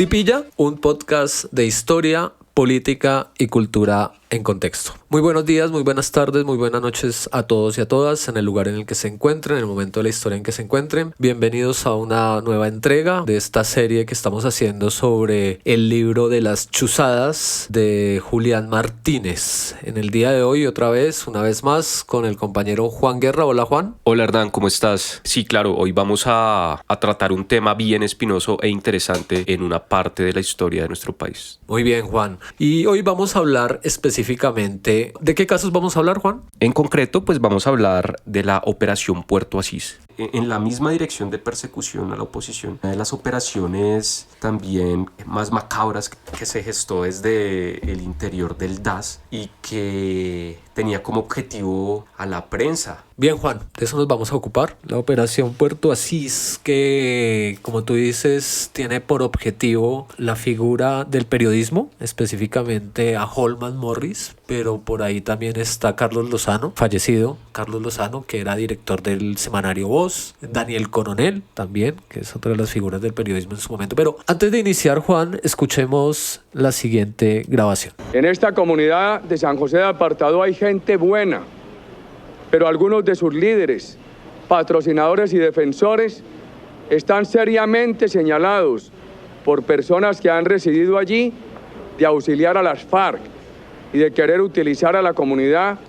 Si pilla, un podcast de historia, política y cultura en contexto. Muy buenos días, muy buenas tardes, muy buenas noches a todos y a todas en el lugar en el que se encuentren, en el momento de la historia en que se encuentren. Bienvenidos a una nueva entrega de esta serie que estamos haciendo sobre el libro de las chuzadas de Julián Martínez. En el día de hoy, otra vez, una vez más, con el compañero Juan Guerra. Hola, Juan. Hola, Hernán, ¿cómo estás? Sí, claro, hoy vamos a tratar un tema bien espinoso e interesante en una parte de la historia de nuestro país. Muy bien, Juan. Y hoy vamos a hablar específicamente. ¿De qué casos vamos a hablar, Juan? En concreto, pues vamos a hablar de la Operación Puerto Asís. En la misma dirección de persecución a la oposición, una de las operaciones también más macabras que se gestó desde el interior del DAS y que tenía como objetivo a la prensa. Bien, Juan, de eso nos vamos a ocupar. La Operación Puerto Asís, que, como tú dices, tiene por objetivo la figura del periodismo, específicamente a Holman Morris, pero por ahí también está Carlos Lozano, fallecido Carlos Lozano, que era director del semanario Voz, Daniel Coronel también, que es otra de las figuras del periodismo en su momento. Pero antes de iniciar, Juan, escuchemos la siguiente grabación. En esta comunidad de San José de Apartado hay gente buena, pero algunos de sus líderes, patrocinadores y defensores están seriamente señalados por personas que han residido allí de auxiliar a las FARC y de querer utilizar a la comunidad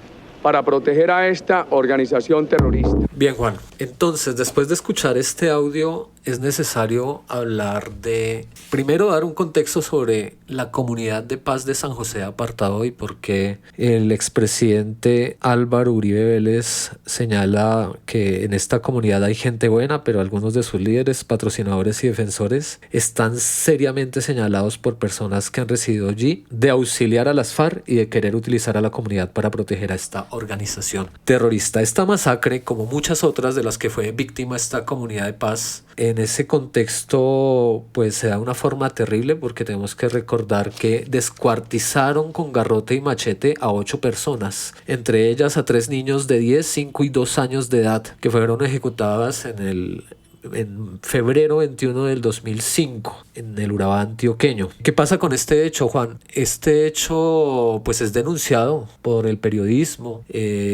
para proteger a esta organización terrorista. Bien, Juan. Entonces, después de escuchar este audio, es necesario hablar de, primero, dar un contexto sobre la comunidad de paz de San José de Apartado y por qué el expresidente Álvaro Uribe Vélez señala que en esta comunidad hay gente buena, pero algunos de sus líderes, patrocinadores y defensores están seriamente señalados por personas que han residido allí de auxiliar a las FARC y de querer utilizar a la comunidad para proteger a esta organización terrorista. Esta masacre, como muchas otras de las que fue víctima esta comunidad de paz, en ese contexto pues se da una forma terrible, porque tenemos que recordar que descuartizaron con garrote y machete a 8 personas, entre ellas a 3 niños de 10, 5 y 2 años de edad, que fueron ejecutadas en febrero 21 del 2005 en el Urabá antioqueño. ¿Qué pasa con este hecho, Juan? Este hecho pues es denunciado por el periodismo.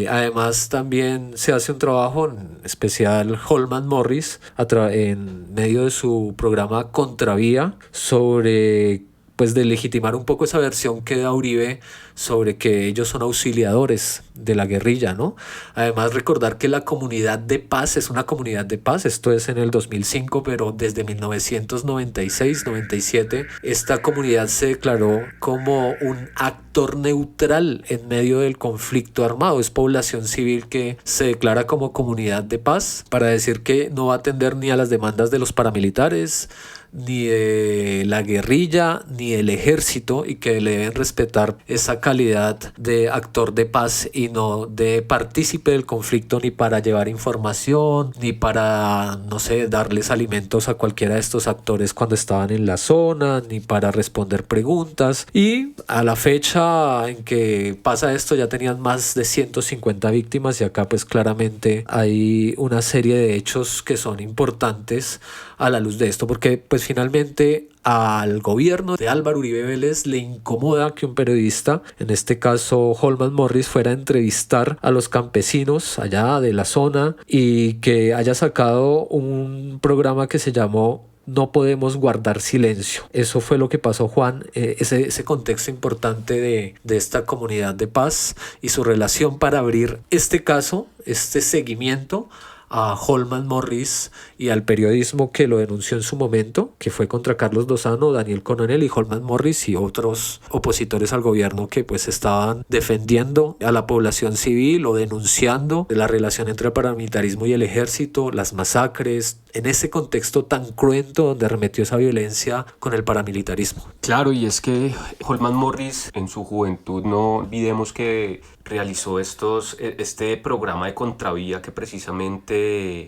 Además también se hace un trabajo, en especial Holman Morris, en medio de su programa Contravía, sobre pues de legitimar un poco esa versión que da Uribe sobre que ellos son auxiliadores de la guerrilla, ¿no? Además, recordar que la comunidad de paz es una comunidad de paz. Esto es en el 2005, pero desde 1996-97 esta comunidad se declaró como un actor neutral en medio del conflicto armado. Es población civil que se declara como comunidad de paz para decir que no va a atender ni a las demandas de los paramilitares, ni de la guerrilla, ni del ejército, y que le deben respetar esa calidad de actor de paz y no de partícipe del conflicto, ni para llevar información, ni para, no sé, darles alimentos a cualquiera de estos actores cuando estaban en la zona, ni para responder preguntas. Y a la fecha en que pasa esto ya tenían más de 150 víctimas, y acá pues claramente hay una serie de hechos que son importantes a la luz de esto, porque pues finalmente al gobierno de Álvaro Uribe Vélez le incomoda que un periodista, en este caso Holman Morris, fuera a entrevistar a los campesinos allá de la zona y que haya sacado un programa que se llamó No Podemos Guardar Silencio. Eso fue lo que pasó, Juan, ese contexto importante de esta comunidad de paz y su relación para abrir este caso, este seguimiento a Holman Morris y al periodismo que lo denunció en su momento, que fue contra Carlos Lozano, Daniel Coronel y Holman Morris y otros opositores al gobierno que pues estaban defendiendo a la población civil o denunciando la relación entre el paramilitarismo y el ejército, las masacres, en ese contexto tan cruento donde arremetió esa violencia con el paramilitarismo. Claro, y es que Holman Morris en su juventud, no olvidemos que realizó este programa de Contravía, que precisamente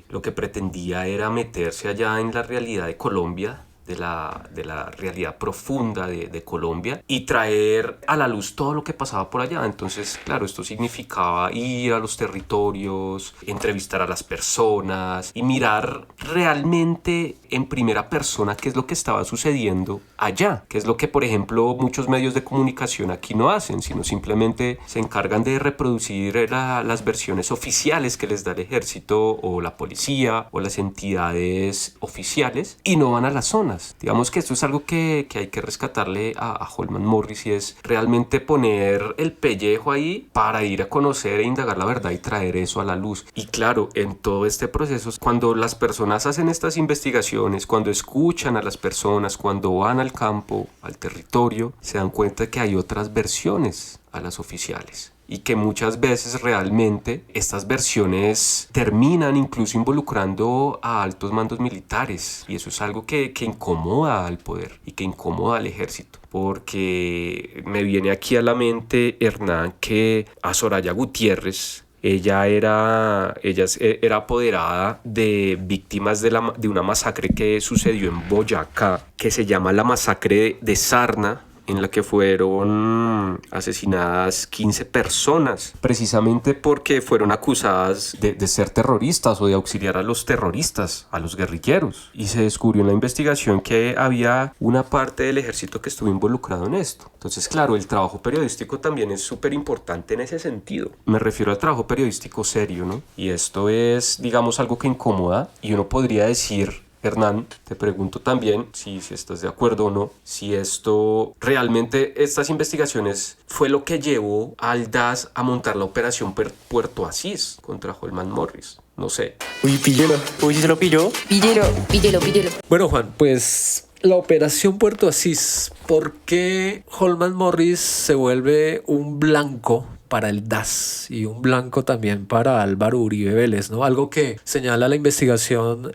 lo que pretendía era meterse allá en la realidad de Colombia, de la realidad profunda de Colombia y traer a la luz todo lo que pasaba por allá. Entonces, claro, esto significaba ir a los territorios, entrevistar a las personas y mirar realmente en primera persona qué es lo que estaba sucediendo allá, qué es lo que, por ejemplo, muchos medios de comunicación aquí no hacen, sino simplemente se encargan de reproducir las versiones oficiales que les da el ejército o la policía o las entidades oficiales y no van a las zonas. Digamos que esto es algo que hay que rescatarle a Holman Morris, y es realmente poner el pellejo ahí para ir a conocer e indagar la verdad y traer eso a la luz. Y claro, en todo este proceso, cuando las personas hacen estas investigaciones, cuando escuchan a las personas, cuando van al campo, al territorio, se dan cuenta que hay otras versiones a las oficiales. Y que muchas veces realmente estas versiones terminan incluso involucrando a altos mandos militares. Y eso es algo que incomoda al poder y que incomoda al ejército. Porque me viene aquí a la mente, Hernán, que a Soraya Gutiérrez, ella era apoderada de víctimas de una masacre que sucedió en Boyacá, que se llama la masacre de Sarna, en la que fueron asesinadas 15 personas, precisamente porque fueron acusadas de ser terroristas o de auxiliar a los terroristas, a los guerrilleros. Y se descubrió en la investigación que había una parte del ejército que estuvo involucrado en esto. Entonces, claro, el trabajo periodístico también es súper importante en ese sentido. Me refiero al trabajo periodístico serio, ¿no? Y esto es, digamos, algo que incomoda, y uno podría decir, Hernán, te pregunto también si estás de acuerdo o no, si esto realmente, estas investigaciones fue lo que llevó al DAS a montar la operación Puerto Asís contra Holman Morris. No sé. Uy, píllelo. Uy, ¿sí se lo pilló? Píllelo. Bueno, Juan, pues la operación Puerto Asís, ¿por qué Holman Morris se vuelve un blanco para el DAS y un blanco también para Álvaro Uribe Vélez, ¿no? Algo que señala la investigación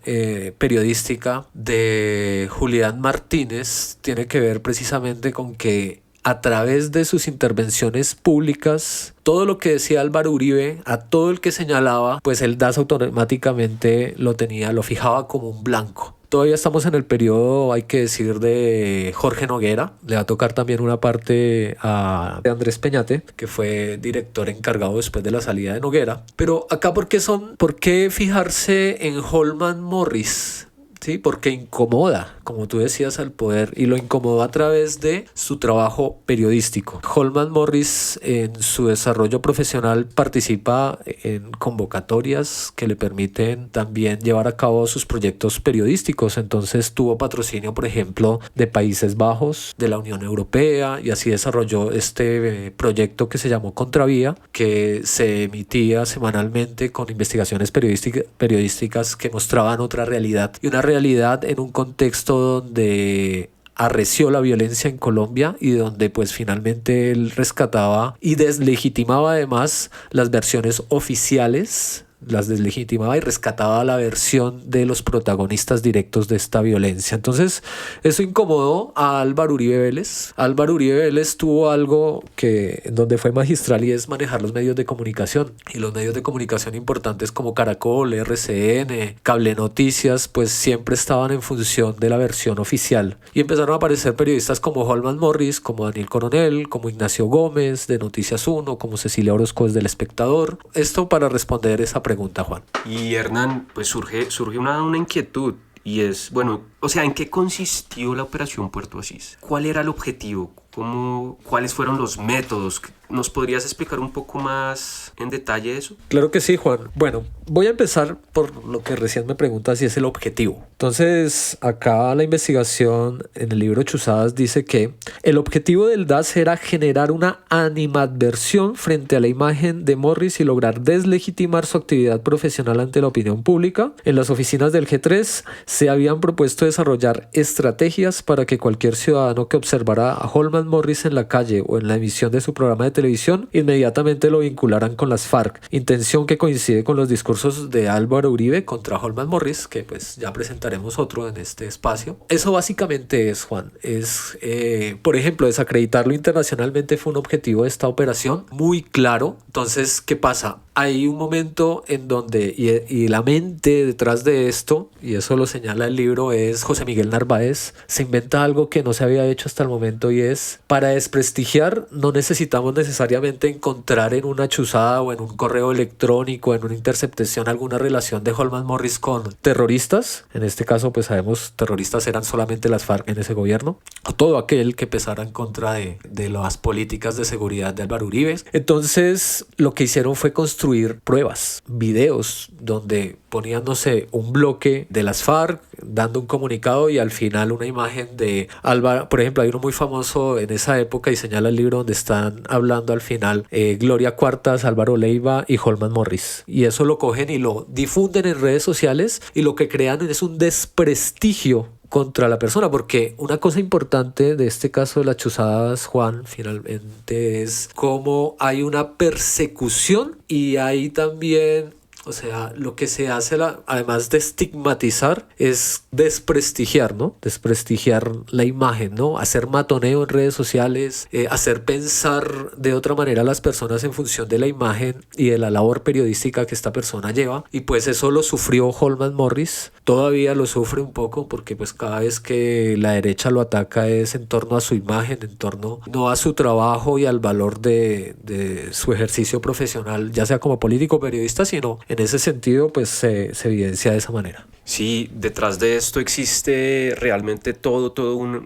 periodística de Julián Martínez tiene que ver precisamente con que a través de sus intervenciones públicas, todo lo que decía Álvaro Uribe, a todo el que señalaba, pues el DAS automáticamente lo fijaba como un blanco. Todavía estamos en el periodo, hay que decir, de Jorge Noguera. Le va a tocar también una parte a Andrés Peñate, que fue director encargado después de la salida de Noguera. Pero acá, ¿por qué fijarse en Holman Morris? ¿Sí? Porque incomoda, como tú decías, al poder, y lo incomodó a través de su trabajo periodístico. Holman Morris en su desarrollo profesional participa en convocatorias que le permiten también llevar a cabo sus proyectos periodísticos. Entonces tuvo patrocinio, por ejemplo, de Países Bajos, de la Unión Europea, y así desarrolló este proyecto que se llamó Contravía, que se emitía semanalmente con investigaciones periodísticas que mostraban otra realidad, y una realidad en un contexto donde arreció la violencia en Colombia y donde pues finalmente él rescataba y deslegitimaba además las versiones oficiales, las deslegitimaba y rescataba la versión de los protagonistas directos de esta violencia. Entonces eso incomodó a Álvaro Uribe Vélez. Álvaro Uribe Vélez tuvo algo donde fue magistral, y es manejar los medios de comunicación, y los medios de comunicación importantes como Caracol, RCN, Cable Noticias, pues siempre estaban en función de la versión oficial, y empezaron a aparecer periodistas como Holman Morris, como Daniel Coronel, como Ignacio Gómez de Noticias 1, como Cecilia Orozco del Espectador. Esto para responder esa pregunta, Juan. Y Hernán, pues surge una inquietud, y es, bueno, o sea, ¿en qué consistió la operación Puerto Asís? ¿Cuál era el objetivo? ¿Cuáles fueron los métodos? ¿Nos podrías explicar un poco más en detalle eso? Claro que sí, Juan. Bueno, voy a empezar por lo que recién me preguntas, si es el objetivo. Entonces, acá la investigación en el libro Chuzadas dice que el objetivo del DAS era generar una animadversión frente a la imagen de Morris y lograr deslegitimar su actividad profesional ante la opinión pública. En las oficinas del G3 se habían propuesto desarrollar estrategias para que cualquier ciudadano que observara a Holman Morris en la calle o en la emisión de su programa de televisión inmediatamente lo vincularan con las FARC, intención que coincide con los discursos de Álvaro Uribe contra Holman Morris, que pues ya presentaremos otro en este espacio. Eso básicamente es, Juan, por ejemplo, desacreditarlo internacionalmente fue un objetivo de esta operación muy claro. Entonces, ¿qué pasa? hay un momento en donde, y la mente detrás de esto, y eso lo señala el libro, es José Miguel Narváez, se inventa algo que no se había hecho hasta el momento, y es, para desprestigiar no necesitamos necesariamente encontrar en una chuzada o en un correo electrónico, en una interceptación, alguna relación de Holman Morris con terroristas. En este caso, pues sabemos, terroristas eran solamente las FARC en ese gobierno, o todo aquel que pesara en contra de las políticas de seguridad de Álvaro Uribe. Entonces, lo que hicieron fue construir pruebas, videos, donde ponían, no sé, un bloque de las FARC dando un comunicado y al final una imagen de Álvaro. Por ejemplo, hay uno muy famoso en esa época y señala el libro donde están hablando al final Gloria Cuartas, Álvaro Leiva y Holman Morris. Y eso lo cogen y lo difunden en redes sociales y lo que crean es un desprestigio contra la persona, porque una cosa importante de este caso de las chuzadas, Juan, finalmente es cómo hay una persecución y hay también, o sea, lo que se hace, además de estigmatizar, es desprestigiar, ¿no? Desprestigiar la imagen, ¿no? Hacer matoneo en redes sociales, hacer pensar de otra manera a las personas en función de la imagen y de la labor periodística que esta persona lleva. Y pues eso lo sufrió Holman Morris, todavía lo sufre un poco porque pues cada vez que la derecha lo ataca es en torno a su imagen, en torno no a su trabajo y al valor de su ejercicio profesional, ya sea como político o periodista, sino en ese sentido pues se evidencia de esa manera. Sí, detrás de esto existe realmente todo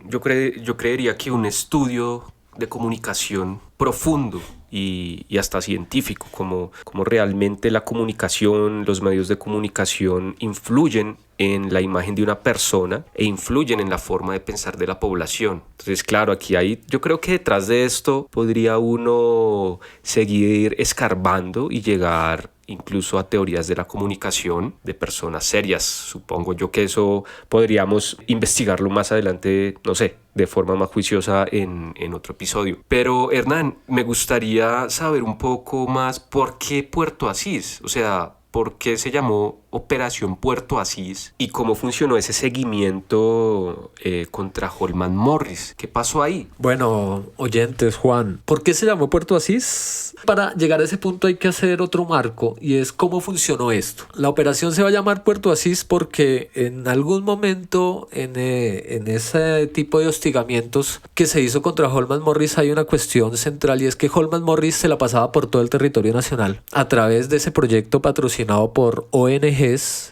yo creería que un estudio de comunicación profundo y hasta científico, como realmente la comunicación, los medios de comunicación influyen en la imagen de una persona e influyen en la forma de pensar de la población. Entonces, claro, yo creo que detrás de esto podría uno seguir escarbando y llegar incluso a teorías de la comunicación de personas serias. Supongo yo que eso podríamos investigarlo más adelante, no sé, de forma más juiciosa en otro episodio. Pero Hernán, me gustaría saber un poco más por qué Puerto Asís, o sea, por qué se llamó Operación Puerto Asís y cómo funcionó ese seguimiento contra Holman Morris. ¿Qué pasó ahí? Bueno, oyentes, Juan, ¿por qué se llamó Puerto Asís? Para llegar a ese punto hay que hacer otro marco y es cómo funcionó esto. La operación se va a llamar Puerto Asís porque en algún momento en ese tipo de hostigamientos que se hizo contra Holman Morris hay una cuestión central y es que Holman Morris se la pasaba por todo el territorio nacional a través de ese proyecto patrocinado por ONGs,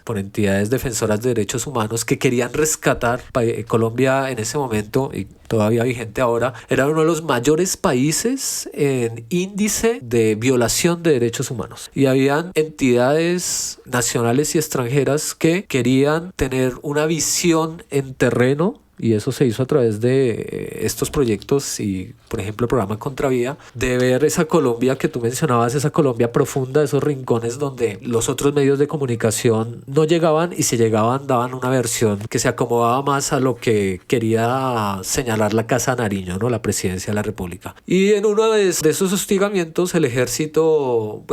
por entidades defensoras de derechos humanos que querían rescatar. Colombia en ese momento, y todavía vigente ahora, era uno de los mayores países en índice de violación de derechos humanos. Y habían entidades nacionales y extranjeras que querían tener una visión en terreno. Y eso se hizo a través de estos proyectos y, por ejemplo, el programa Contravía, de ver esa Colombia que tú mencionabas, esa Colombia profunda, esos rincones donde los otros medios de comunicación no llegaban y si llegaban daban una versión que se acomodaba más a lo que quería señalar la Casa Nariño, ¿no? La Presidencia de la República. Y en uno de esos hostigamientos el ejército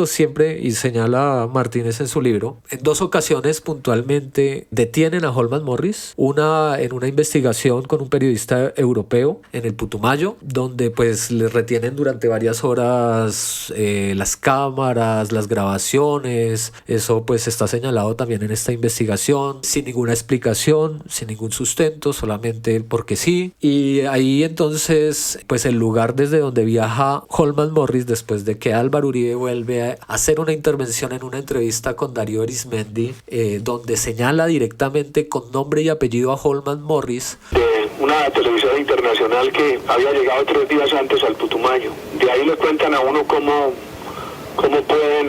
siempre, y señala Martínez en su libro, en 2 ocasiones puntualmente detienen a Holman Morris, una en una investigación con un periodista europeo en el Putumayo, donde pues le retienen durante varias horas las cámaras, las grabaciones. Eso pues está señalado también en esta investigación, sin ninguna explicación, sin ningún sustento, solamente porque sí. Y ahí entonces pues el lugar desde donde viaja Holman Morris después de que Álvaro Uribe vuelve a hacer una intervención en una entrevista con Darío Arismendi, donde señala directamente con nombre y apellido a Holman Morris, de una televisora internacional que había llegado 3 días antes al Putumayo. De ahí le cuentan a uno cómo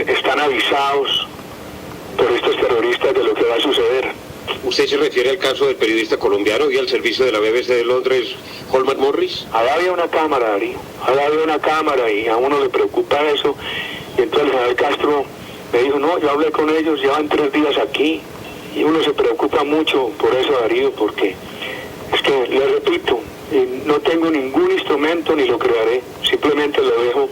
están avisados por estos terroristas de lo que va a suceder. ¿Usted se refiere al caso del periodista colombiano y al servicio de la BBC de Londres, Holman Morris? Allá había una cámara, Darío. Allá había una cámara y a uno le preocupa eso. Y entonces el general Castro me dijo, no, yo hablé con ellos, llevan 3 días aquí. Y uno se preocupa mucho por eso, Darío, porque es que, le repito, no tengo ningún instrumento ni lo crearé, simplemente lo dejo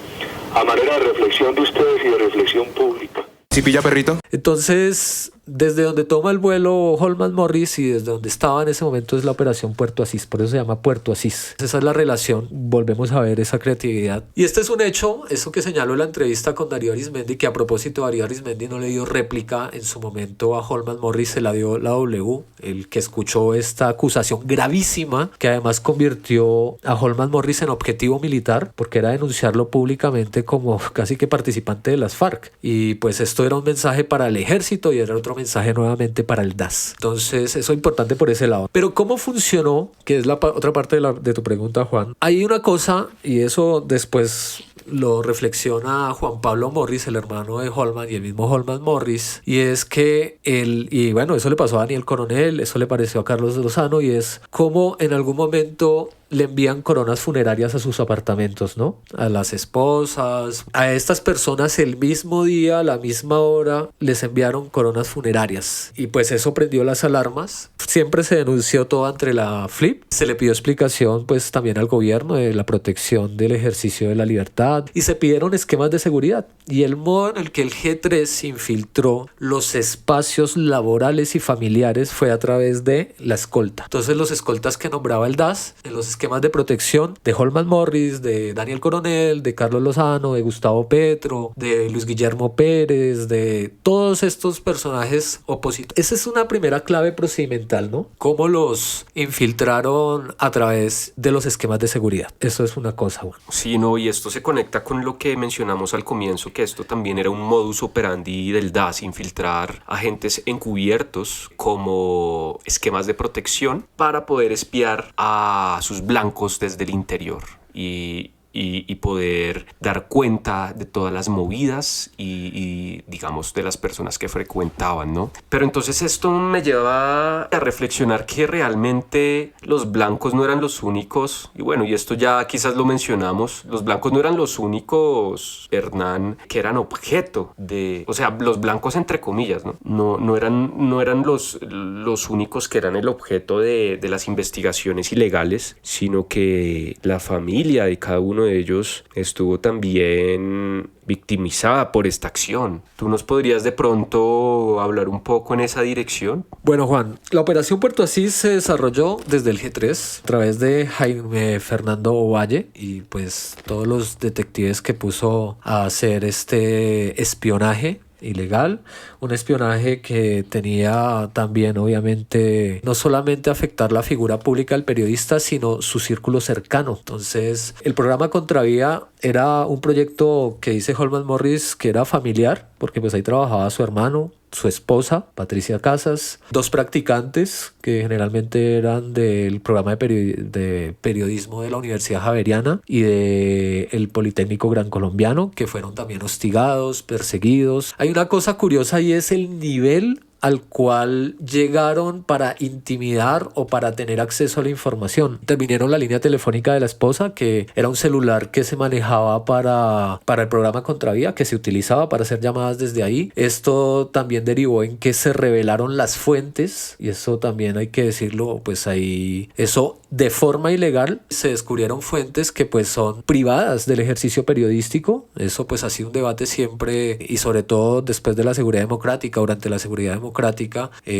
a manera de reflexión de ustedes y de reflexión pública. ¿Sí pilla, perrito? Entonces desde donde toma el vuelo Holman Morris y desde donde estaba en ese momento es la operación Puerto Asís, por eso se llama Puerto Asís. Esa es la relación, volvemos a ver esa creatividad. Y este es un hecho, eso que señaló en la entrevista con Darío Arizmendi, que a propósito Darío Arizmendi no le dio réplica en su momento a Holman Morris, se la dio la W, el que escuchó esta acusación gravísima que además convirtió a Holman Morris en objetivo militar, porque era denunciarlo públicamente como casi que participante de las FARC. Y pues esto era un mensaje para el ejército y era otro mensaje nuevamente para el DAS. Entonces eso es importante por ese lado. Pero ¿cómo funcionó? Que es la otra parte de tu pregunta, Juan. Hay una cosa, y eso después lo reflexiona Juan Pablo Morris, el hermano de Holman y el mismo Holman Morris, y es que y bueno, eso le pasó a Daniel Coronel, eso le pareció a Carlos Lozano, y es como en algún momento le envían coronas funerarias a sus apartamentos, ¿no? A las esposas, a estas personas el mismo día, a la misma hora, les enviaron coronas funerarias. Y pues eso prendió las alarmas. Siempre se denunció todo ante la FLIP. Se le pidió explicación pues también al gobierno de la protección del ejercicio de la libertad y se pidieron esquemas de seguridad. Y el modo en el que el G3 infiltró los espacios laborales y familiares fue a través de la escolta. Entonces los escoltas que nombraba el DAS en los esquemas de protección de Holman Morris, de Daniel Coronel, de Carlos Lozano, de Gustavo Petro, de Luis Guillermo Pérez, de todos estos personajes opositores. Esa es una primera clave procedimental, ¿no? Cómo los infiltraron a través de los esquemas de seguridad. Eso es una cosa, bueno. Sí, no, y esto se conecta con lo que mencionamos al comienzo, que esto también era un modus operandi del DAS, infiltrar agentes encubiertos como esquemas de protección para poder espiar a sus blancos desde el interior y poder dar cuenta de todas las movidas y digamos de las personas que frecuentaban, ¿no? Pero entonces esto me lleva a reflexionar que realmente los blancos no eran los únicos, y bueno, y esto ya quizás lo mencionamos, los blancos no eran los únicos, Hernán, que eran objeto de, o sea, los blancos entre comillas, ¿no? No eran los únicos que eran el objeto de las investigaciones ilegales, sino que la familia de cada uno de ellos estuvo también victimizada por esta acción. ¿Tú nos podrías de pronto hablar un poco en esa dirección? Bueno, Juan, la operación Puerto Asís se desarrolló desde el G3 a través de Jaime Fernando Ovalle y pues todos los detectives que puso a hacer este espionaje ilegal, un espionaje que tenía también obviamente no solamente afectar la figura pública del periodista sino su círculo cercano. Entonces el programa Contravía era un proyecto que dice Holman Morris que era familiar porque pues ahí trabajaba su hermano, su esposa, Patricia Casas, dos practicantes que generalmente eran del programa de periodismo de la Universidad Javeriana y del Politécnico Gran Colombiano, que fueron también hostigados, perseguidos. Hay una cosa curiosa y es el nivel al cual llegaron para intimidar o para tener acceso a la información. Intervinieron la línea telefónica de la esposa, que era un celular que se manejaba para el programa Contravía, que se utilizaba para hacer llamadas desde ahí. Esto también derivó en que se revelaron las fuentes, y eso también hay que decirlo, pues ahí, eso de forma ilegal, se descubrieron fuentes que pues son privadas del ejercicio periodístico. Eso pues ha sido un debate siempre, y sobre todo después de la seguridad democrática, durante la seguridad democrática,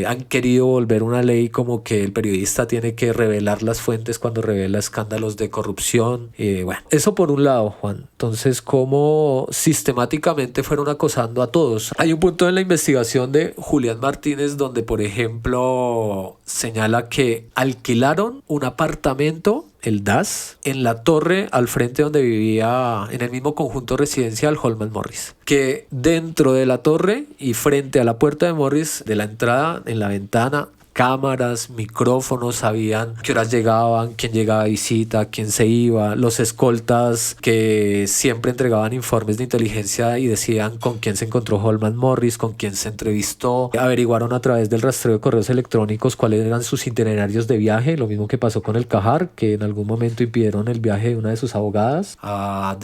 han querido volver una ley como que el periodista tiene que revelar las fuentes cuando revela escándalos de corrupción. Bueno, eso por un lado, Juan. Entonces, cómo sistemáticamente fueron acosando a todos. Hay un punto en la investigación de Julián Martínez donde, por ejemplo, señala que alquilaron un apartamento, el DAS, en la torre al frente donde vivía, en el mismo conjunto residencial, Holman Morris, que dentro de la torre y frente a la puerta de Morris, de la entrada, en la ventana, cámaras, micrófonos, sabían qué horas llegaban, quién llegaba a visita, quién se iba, los escoltas que siempre entregaban informes de inteligencia y decían con quién se encontró Holman Morris, con quién se entrevistó, averiguaron a través del rastreo de correos electrónicos cuáles eran sus itinerarios de viaje, lo mismo que pasó con el Cajar, que en algún momento impidieron el viaje de una de sus abogadas a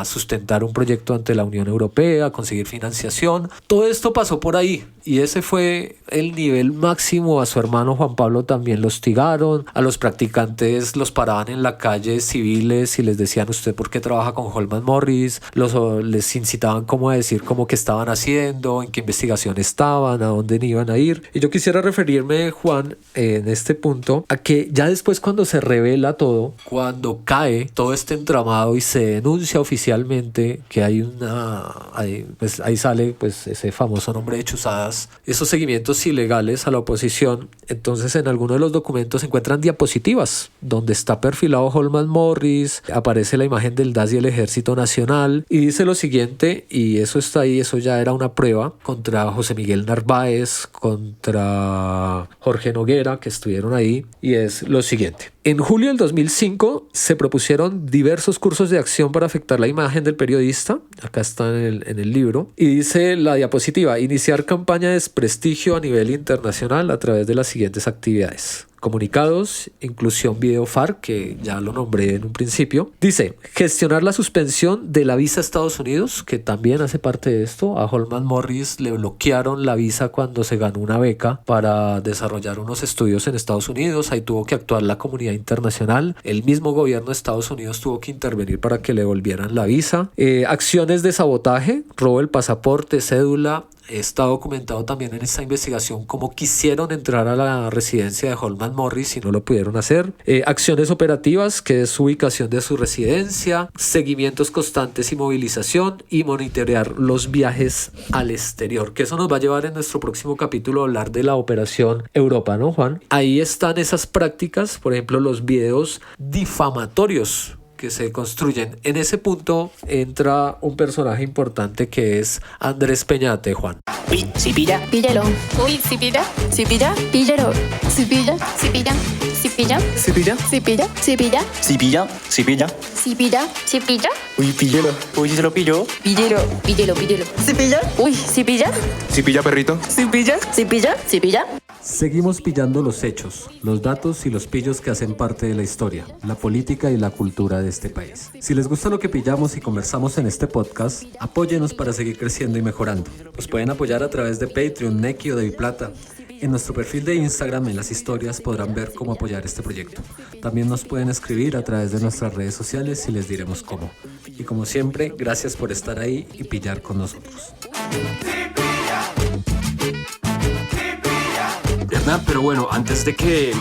sustentar un proyecto ante la Unión Europea, a conseguir financiación. Todo esto pasó por ahí y ese fue el nivel máximo primo, a su hermano Juan Pablo también lo hostigaron, a los practicantes los paraban en la calle civiles y les decían: ¿usted por qué trabaja con Holman Morris? Les incitaban como a decir como qué estaban haciendo, en qué investigación estaban, a dónde iban a ir. Y yo quisiera referirme, Juan, en este punto, a que ya después, cuando se revela todo, cuando cae todo este entramado y se denuncia oficialmente que ahí sale pues ese famoso nombre de Chuzadas, esos seguimientos ilegales a la oposición. Entonces, en alguno de los documentos se encuentran diapositivas donde está perfilado Holman Morris, aparece la imagen del DAS y el Ejército Nacional, y dice lo siguiente, y eso está ahí, eso ya era una prueba contra José Miguel Narváez, contra Jorge Noguera, que estuvieron ahí, y es lo siguiente: en julio del 2005 se propusieron diversos cursos de acción para afectar la imagen del periodista. Acá está en el libro. Y dice la diapositiva: iniciar campaña de desprestigio a nivel internacional a través de las siguientes actividades. Comunicados, inclusión video FARC, que ya lo nombré en un principio. Dice: gestionar la suspensión de la visa a Estados Unidos, que también hace parte de esto. A Holman Morris le bloquearon la visa cuando se ganó una beca para desarrollar unos estudios en Estados Unidos. Ahí tuvo que actuar la comunidad internacional. El mismo gobierno de Estados Unidos tuvo que intervenir para que le volvieran la visa. Acciones de sabotaje, robo del pasaporte, cédula. Está documentado también en esta investigación cómo quisieron entrar a la residencia de Holman Morris y no lo pudieron hacer. Acciones operativas, que es ubicación de su residencia, seguimientos constantes y movilización, y monitorear los viajes al exterior, que eso nos va a llevar en nuestro próximo capítulo a hablar de la Operación Europa, ¿no, Juan? Ahí están esas prácticas, por ejemplo, los videos difamatorios que se construyen. En ese punto entra un personaje importante que es Andrés Peñate, Juan. Uy, si pilla. Píllalo. Uy, si pilla. Si pilla. Píllalo. Si pilla. Si pilla. Si pilla. Si pilla. Si pilla. Si pilla. Si pilla. Si pilla. Si pilla. Si pilla. Uy, píllelo. Uy, si se lo pilló. Píllelo. Píllelo. Píllelo. Si pilla. Uy, si pilla. Si pilla, perrito. Si pilla. Si pilla. Si pilla. Seguimos pillando los hechos, los datos y los pillos que hacen parte de la historia, la política y la cultura de este país. Si les gusta lo que pillamos y conversamos en este podcast, apóyenos para seguir creciendo y mejorando. Nos pueden apoyar a través de Patreon, Nequi o de Biplata. En nuestro perfil de Instagram, en las historias, podrán ver cómo apoyar este proyecto. También nos pueden escribir a través de nuestras redes sociales y les diremos cómo. Y como siempre, gracias por estar ahí y pillar con nosotros. Hernán, pero bueno, antes de que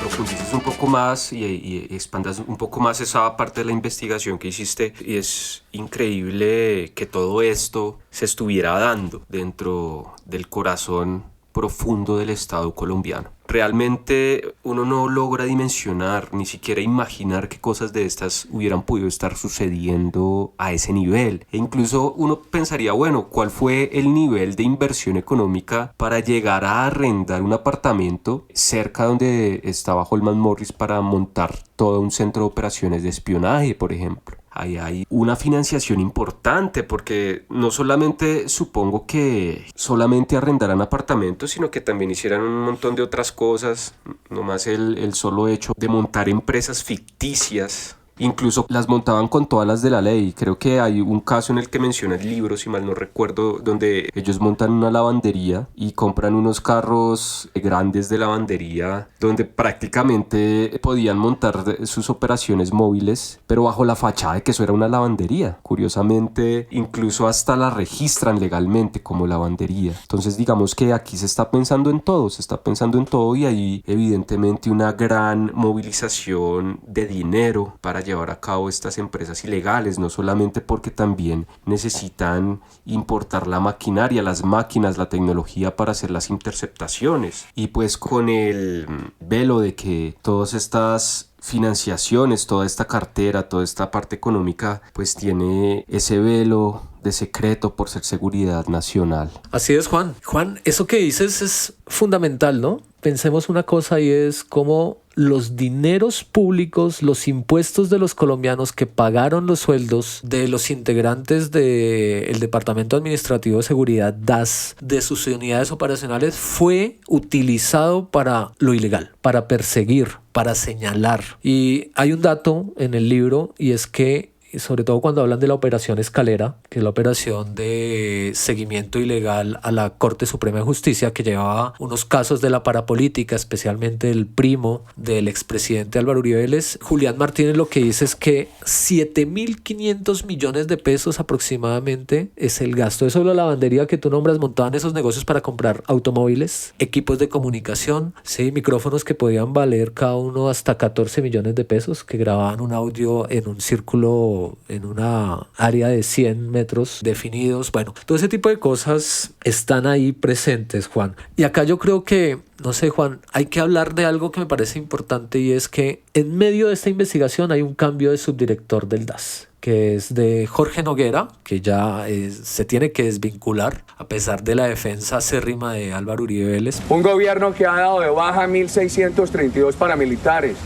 profundices un poco más y expandas un poco más esa parte de la investigación que hiciste, y es increíble que todo esto se estuviera dando dentro del corazón profundo del Estado colombiano. Realmente uno no logra dimensionar, ni siquiera imaginar qué cosas de estas hubieran podido estar sucediendo a ese nivel. E incluso uno pensaría, bueno, ¿cuál fue el nivel de inversión económica para llegar a arrendar un apartamento cerca donde estaba Holman Morris para montar todo un centro de operaciones de espionaje, por ejemplo? Ahí hay una financiación importante, porque no solamente supongo que solamente arrendaran apartamentos, sino que también hicieran un montón de otras cosas. Nomás el solo hecho de montar empresas ficticias, incluso las montaban con todas las de la ley. Creo que hay un caso en el que menciona el libro, si mal no recuerdo, donde ellos montan una lavandería y compran unos carros grandes de lavandería donde prácticamente podían montar sus operaciones móviles, pero bajo la fachada de que eso era una lavandería. Curiosamente, incluso hasta la registran legalmente como lavandería. Entonces, digamos que aquí se está pensando en todo, y hay evidentemente una gran movilización de dinero para llevar a cabo estas empresas ilegales, no solamente porque también necesitan importar la maquinaria, las máquinas, la tecnología para hacer las interceptaciones, y pues con el velo de que todas estas financiaciones, toda esta cartera, toda esta parte económica, pues tiene ese velo de secreto por ser seguridad nacional. Así es, Juan. Juan, eso que dices es fundamental, ¿no? Pensemos una cosa, y es cómo los dineros públicos, los impuestos de los colombianos que pagaron los sueldos de los integrantes del Departamento Administrativo de Seguridad, DAS, de sus unidades operacionales, fue utilizado para lo ilegal, para perseguir, para señalar. Y hay un dato en el libro, y es que y sobre todo cuando hablan de la operación Escalera, que es la operación de seguimiento ilegal a la Corte Suprema de Justicia, que llevaba unos casos de la parapolítica, especialmente el primo del expresidente Álvaro Uribe Vélez. Julián Martínez lo que dice es que 7.500 millones de pesos aproximadamente es el gasto de solo la lavandería que tú nombras, montaban esos negocios para comprar automóviles, equipos de comunicación, sí, micrófonos que podían valer cada uno hasta 14 millones de pesos, que grababan un audio en un círculo, en una área de 100 metros definidos. Bueno, todo ese tipo de cosas están ahí presentes, Juan. Y acá yo creo que, no sé, Juan, hay que hablar de algo que me parece importante, y es que en medio de esta investigación hay un cambio de subdirector del DAS, que es de Jorge Noguera, que ya se tiene que desvincular a pesar de la defensa acérrima de Álvaro Uribe Vélez. Un gobierno que ha dado de baja 1.632 paramilitares,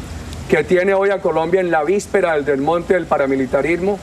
que tiene hoy a Colombia en la víspera del desmonte del paramilitarismo,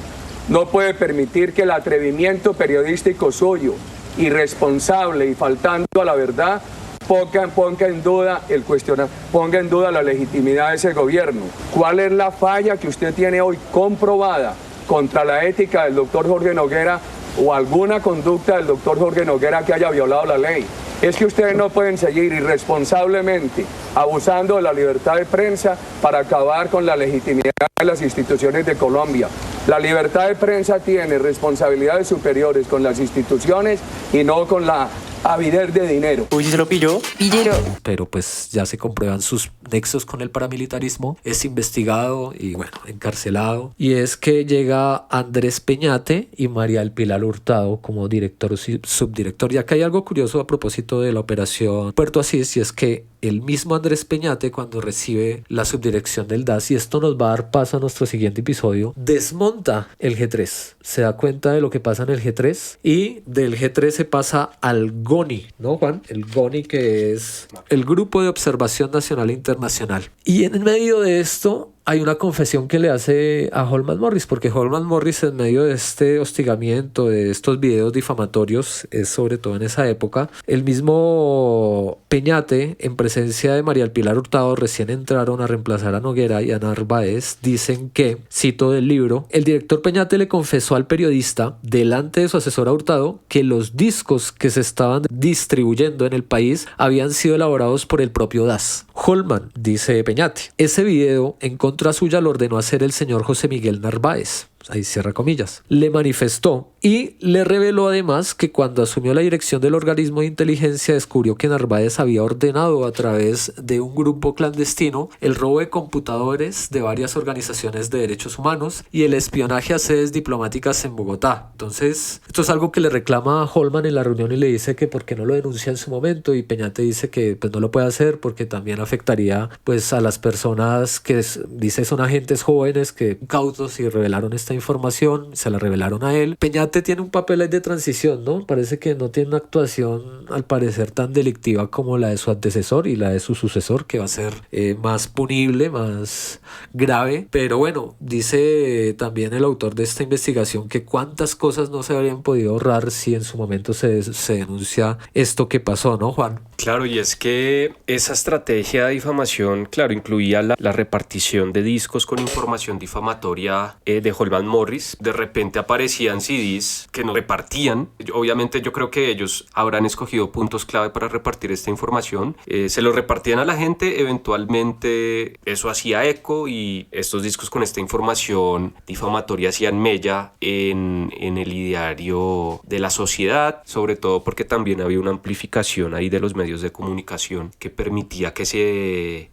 no puede permitir que el atrevimiento periodístico suyo, irresponsable y faltando a la verdad, ponga en duda la legitimidad de ese gobierno. ¿Cuál es la falla que usted tiene hoy comprobada contra la ética del doctor Jorge Noguera o alguna conducta del doctor Jorge Noguera que haya violado la ley? Es que ustedes no pueden seguir irresponsablemente abusando de la libertad de prensa para acabar con la legitimidad de las instituciones de Colombia. La libertad de prensa tiene responsabilidades superiores con las instituciones y no con la avidez de dinero. Uy, ¿sí se lo pilló? Pillero. Pero pues ya se comprueban sus nexos con el paramilitarismo, es investigado y bueno, encarcelado. Y es que llega Andrés Peñate y María del Pilar Hurtado como director o subdirector. Y acá hay algo curioso a propósito de la operación Puerto Asís, y es que el mismo Andrés Peñate, cuando recibe la subdirección del DAS, y esto nos va a dar paso a nuestro siguiente episodio, desmonta el G3, se da cuenta de lo que pasa en el G3, y del G3 se pasa al GONI, ¿no, Juan? El GONI, que es el Grupo de Observación Nacional e Internacional. Y en medio de esto hay una confesión que le hace a Holman Morris, porque Holman Morris, en medio de este hostigamiento, de estos videos difamatorios, es sobre todo en esa época, el mismo Peñate, en presencia de María del Pilar Hurtado, recién entraron a reemplazar a Noguera y a Narváez, dicen que, cito del libro, el director Peñate le confesó al periodista, delante de su asesora Hurtado, que los discos que se estaban distribuyendo en el país habían sido elaborados por el propio DAS. Holman, dice Peñate, ese video en contra suya lo ordenó hacer el señor José Miguel Narváez. Ahí cierra comillas. Le manifestó y le reveló además que cuando asumió la dirección del organismo de inteligencia descubrió que Narváez había ordenado a través de un grupo clandestino el robo de computadores de varias organizaciones de derechos humanos y el espionaje a sedes diplomáticas en Bogotá. Entonces, esto es algo que le reclama a Holman en la reunión y le dice que por qué no lo denuncia en su momento, y Peñate dice que pues no lo puede hacer porque también afectaría pues a las personas que dice son agentes jóvenes que cautos y revelaron esta información, se la revelaron a él. Peñate tiene un papel ahí de transición, ¿no? Parece que no tiene una actuación al parecer tan delictiva como la de su antecesor y la de su sucesor, que va a ser más punible, más grave. Pero bueno, dice también el autor de esta investigación que cuántas cosas no se habrían podido ahorrar si en su momento se denuncia esto que pasó, ¿no, Juan? Claro, y es que esa estrategia de difamación, claro, incluía la repartición de discos con información difamatoria de Holman Morris. De repente aparecían CDs que no repartían. Obviamente yo creo que ellos habrán escogido puntos clave para repartir esta información. Se los repartían a la gente, eventualmente eso hacía eco y estos discos con esta información difamatoria hacían mella en el ideario de la sociedad, sobre todo porque también había una amplificación ahí de los medios de comunicación que permitía que se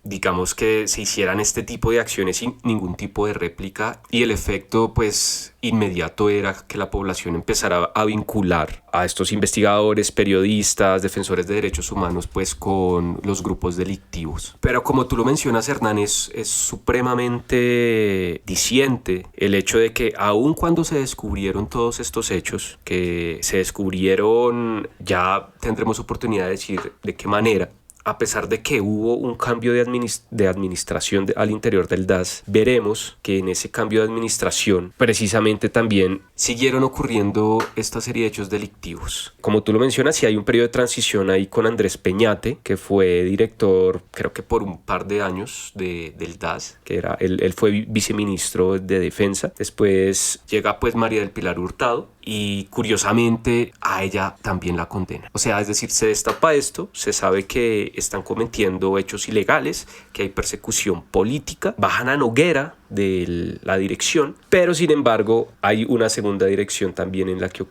hicieran este tipo de acciones sin ningún tipo de réplica, y el efecto pues inmediato era que la población empezara a vincular a estos investigadores, periodistas, defensores de derechos humanos pues con los grupos delictivos. Pero como tú lo mencionas, Hernán, es supremamente diciente el hecho de que aun cuando se descubrieron todos estos hechos, que se descubrieron, ya tendremos oportunidad de decir de qué manera, a pesar de que hubo un cambio de administración al interior del DAS, veremos que en ese cambio de administración precisamente también siguieron ocurriendo esta serie de hechos delictivos. Como tú lo mencionas, sí hay un periodo de transición ahí con Andrés Peñate, que fue director, creo que por un par de años del DAS, que era, él fue viceministro de Defensa. Después llega pues María del Pilar Hurtado, y curiosamente a ella también la condena. O sea, es decir, se destapa esto, se sabe que están cometiendo hechos ilegales, que hay persecución política, bajan a Noguera de la dirección, pero sin embargo hay una segunda dirección también en la que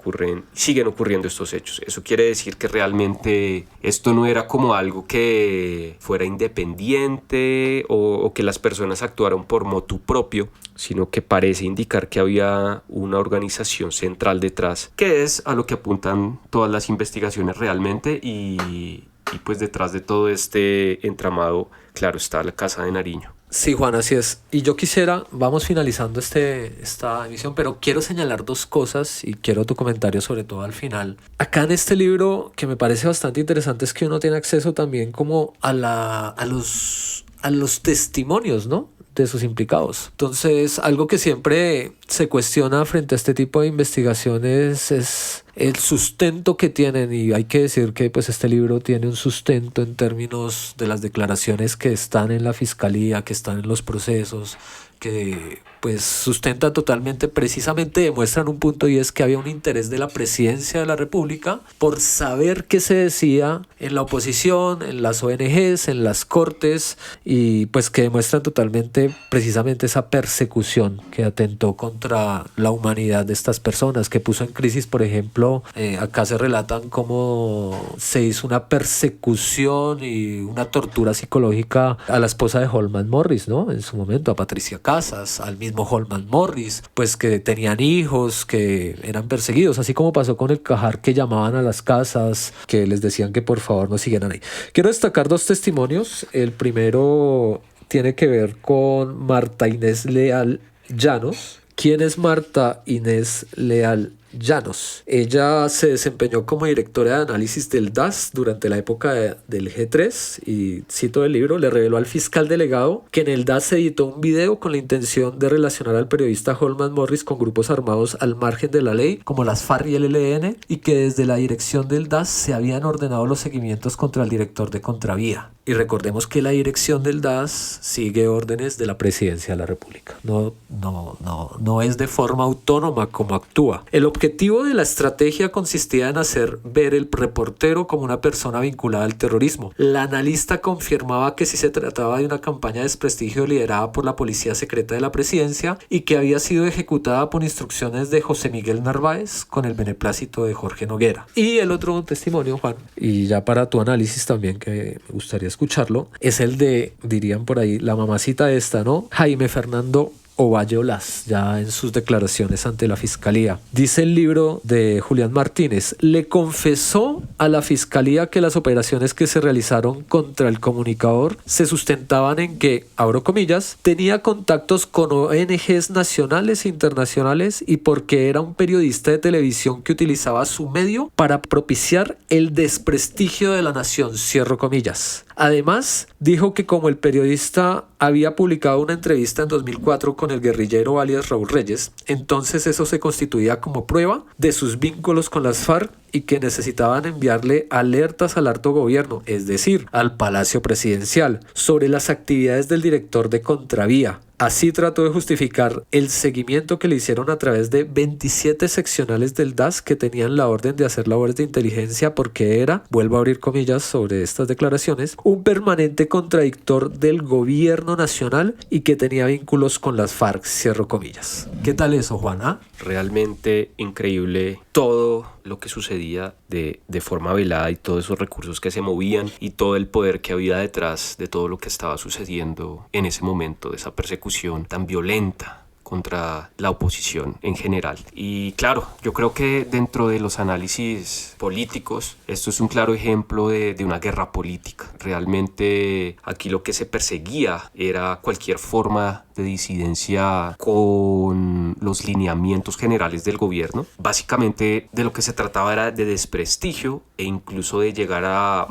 siguen ocurriendo estos hechos. Eso quiere decir que realmente esto no era como algo que fuera independiente o que las personas actuaron por motu propio, sino que parece indicar que había una organización central detrás, que es a lo que apuntan todas las investigaciones realmente, y pues detrás de todo este entramado, claro, está la Casa de Nariño. Sí, Juan, así es. Y yo vamos finalizando esta emisión, pero quiero señalar dos cosas y quiero tu comentario sobre todo al final. Acá en este libro, que me parece bastante interesante, es que uno tiene acceso también como a los testimonios, ¿no?, de sus implicados. Entonces, algo que siempre se cuestiona frente a este tipo de investigaciones es el sustento que tienen, y hay que decir que pues este libro tiene un sustento en términos de las declaraciones que están en la fiscalía, que están en los procesos, que pues sustenta totalmente, precisamente demuestran un punto, y es que había un interés de la presidencia de la República por saber qué se decía en la oposición, en las ONGs, en las cortes, y pues que demuestran totalmente precisamente esa persecución que atentó contra la humanidad de estas personas, que puso en crisis, por ejemplo, acá se relatan cómo se hizo una persecución y una tortura psicológica a la esposa de Holman Morris, ¿no?, en su momento, a Patricia Casas, al mismo Holman Morris, pues que tenían hijos, que eran perseguidos, así como pasó con el Cajar, que llamaban a las casas, que les decían que por favor no siguieran ahí. Quiero destacar dos testimonios. El primero tiene que ver con Marta Inés Leal Llanos. ¿Quién es Marta Inés Leal Llanos? Ella se desempeñó como directora de análisis del DAS durante la época del G3, y cito el libro: le reveló al fiscal delegado que en el DAS se editó un video con la intención de relacionar al periodista Holman Morris con grupos armados al margen de la ley, como las FARC y el ELN, y que desde la dirección del DAS se habían ordenado los seguimientos contra el director de Contravía. Y recordemos que la dirección del DAS sigue órdenes de la Presidencia de la República. No es de forma autónoma como actúa. El objetivo de la estrategia consistía en hacer ver el reportero como una persona vinculada al terrorismo. La analista confirmaba que sí se trataba de una campaña de desprestigio liderada por la Policía Secreta de la Presidencia y que había sido ejecutada por instrucciones de José Miguel Narváez con el beneplácito de Jorge Noguera. Y el otro testimonio, Juan, y ya para tu análisis también, que me gustaría escucharlo, es el de, dirían por ahí, la mamacita esta, ¿no?, Jaime Fernando Ovalle Olaz, ya en sus declaraciones ante la fiscalía. Dice el libro de Julián Martínez: le confesó a la fiscalía que las operaciones que se realizaron contra el comunicador se sustentaban en que, abro comillas, tenía contactos con ONGs nacionales e internacionales y porque era un periodista de televisión que utilizaba su medio para propiciar el desprestigio de la nación, cierro comillas. Además, dijo que como el periodista había publicado una entrevista en 2004 con el guerrillero alias Raúl Reyes, entonces eso se constituía como prueba de sus vínculos con las FARC y que necesitaban enviarle alertas al alto gobierno, es decir, al Palacio Presidencial, sobre las actividades del director de Contravía. Así trató de justificar el seguimiento que le hicieron a través de 27 seccionales del DAS que tenían la orden de hacer labores de inteligencia porque era, vuelvo a abrir comillas sobre estas declaraciones, un permanente contradictor del gobierno nacional y que tenía vínculos con las FARC, cierro comillas. ¿Qué tal eso, Juana? Realmente increíble todo lo que sucedía de forma velada y todos esos recursos que se movían y todo el poder que había detrás de todo lo que estaba sucediendo en ese momento, de esa persecución tan violenta contra la oposición en general. Y claro, yo creo que dentro de los análisis políticos, esto es un claro ejemplo de una guerra política. Realmente aquí lo que se perseguía era cualquier forma de disidencia con los lineamientos generales del gobierno. Básicamente de lo que se trataba era de desprestigio e incluso de llegar a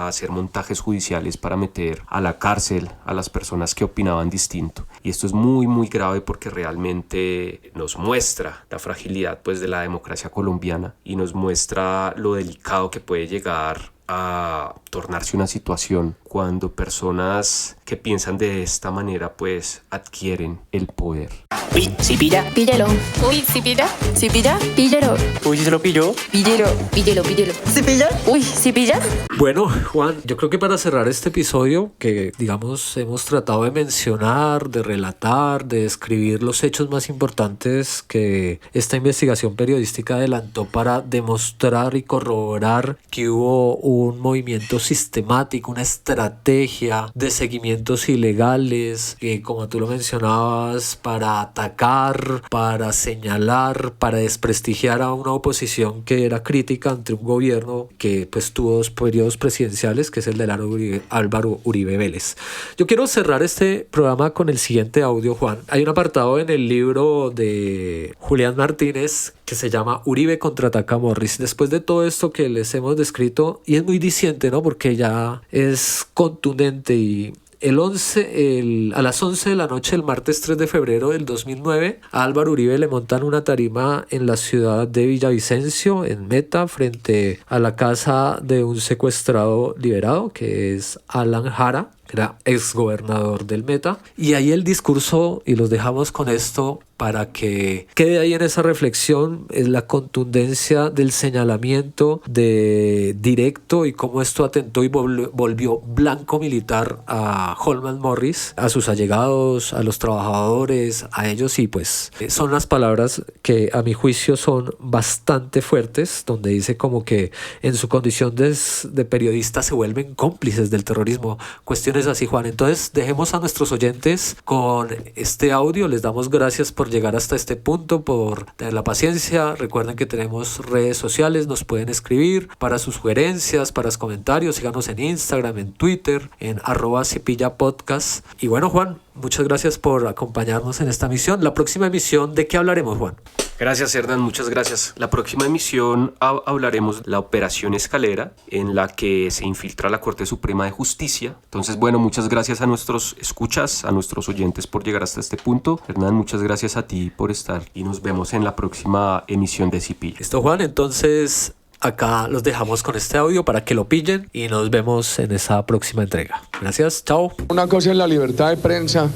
hacer montajes judiciales para meter a la cárcel a las personas que opinaban distinto. Y esto es muy muy grave porque realmente nos muestra la fragilidad pues de la democracia colombiana y nos muestra lo delicado que puede llegar a tornarse una situación cuando personas que piensan de esta manera pues adquieren el poder. Uy, ¿sí pilla? Píllelo. Uy, ¿sí pilla? ¿Sí pilla? Píllelo. Uy, ¿sí se lo pilló? Píllelo. Píllelo, píllelo. ¿Sí pilla? Uy, ¿sí pilla? Bueno, Juan, yo creo que para cerrar este episodio, que digamos hemos tratado de mencionar, de relatar, de describir los hechos más importantes que esta investigación periodística adelantó para demostrar y corroborar que hubo un movimiento sistemático, una estrategia de seguimientos ilegales, que como tú lo mencionabas, para atacar, para señalar, para desprestigiar a una oposición que era crítica ante un gobierno que pues tuvo 2 periodos presidenciales, que es el de Álvaro Uribe Vélez. Yo quiero cerrar este programa con el siguiente audio, Juan. Hay un apartado en el libro de Julián Martínez que se llama Uribe contraataca a Morris. Después de todo esto que les hemos descrito, y es muy diciente, ¿no? Porque ya es contundente. Y a las 11 de la noche del martes 3 de febrero del 2009, a Álvaro Uribe le montan una tarima en la ciudad de Villavicencio, en Meta, frente a la casa de un secuestrado liberado, que es Alan Jara, que era exgobernador del Meta. Y ahí el discurso, y los dejamos con esto para que quede ahí en esa reflexión, es la contundencia del señalamiento de directo y cómo esto atentó y volvió blanco militar a Holman Morris, a sus allegados, a los trabajadores, a ellos. Y pues son las palabras que a mi juicio son bastante fuertes, donde dice como que en su condición de periodista se vuelven cómplices del terrorismo, cuestiones así, Juan. Entonces dejemos a nuestros oyentes con este audio. Les damos gracias por llegar hasta este punto, por tener la paciencia. Recuerden que tenemos redes sociales, nos pueden escribir para sus sugerencias, para sus comentarios. Síganos en Instagram, en Twitter, en @cipillapodcast. Y bueno, Juan, muchas gracias por acompañarnos en esta emisión. La próxima emisión, ¿de qué hablaremos, Juan? Gracias, Hernán, muchas gracias. La próxima emisión hablaremos de la Operación Escalera, en la que se infiltra la Corte Suprema de Justicia. Entonces, bueno, muchas gracias a nuestros escuchas, a nuestros oyentes por llegar hasta este punto. Hernán, muchas gracias a ti por estar y nos vemos en la próxima emisión de Cipilla. Listo, Juan, entonces acá los dejamos con este audio para que lo pillen y nos vemos en esa próxima entrega. Gracias, chao. Una cosa es la libertad de prensa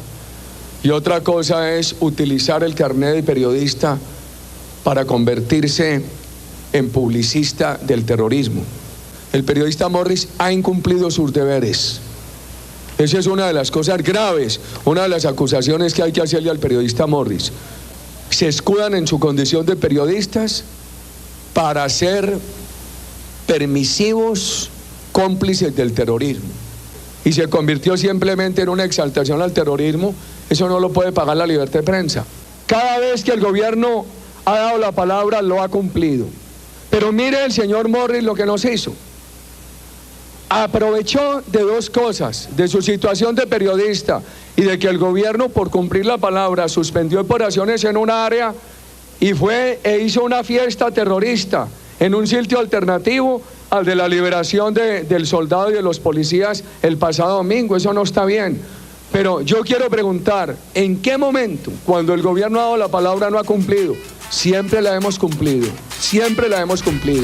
y otra cosa es utilizar el carnet de periodista para convertirse en publicista del terrorismo. El periodista Morris ha incumplido sus deberes. Esa es una de las cosas graves, una de las acusaciones que hay que hacerle al periodista Morris. Se escudan en su condición de periodistas para ser permisivos, cómplices del terrorismo. Y se convirtió simplemente en una exaltación al terrorismo. Eso no lo puede pagar la libertad de prensa. Cada vez que el gobierno ha dado la palabra, lo ha cumplido. Pero mire el señor Morris lo que nos hizo. Aprovechó de 2 cosas, de su situación de periodista y de que el gobierno, por cumplir la palabra, suspendió operaciones en una área y fue e hizo una fiesta terrorista en un sitio alternativo al de la liberación del soldado y de los policías el pasado domingo. Eso no está bien. Pero yo quiero preguntar, ¿en qué momento, cuando el gobierno ha dado la palabra, no ha cumplido? Siempre la hemos cumplido, siempre la hemos cumplido.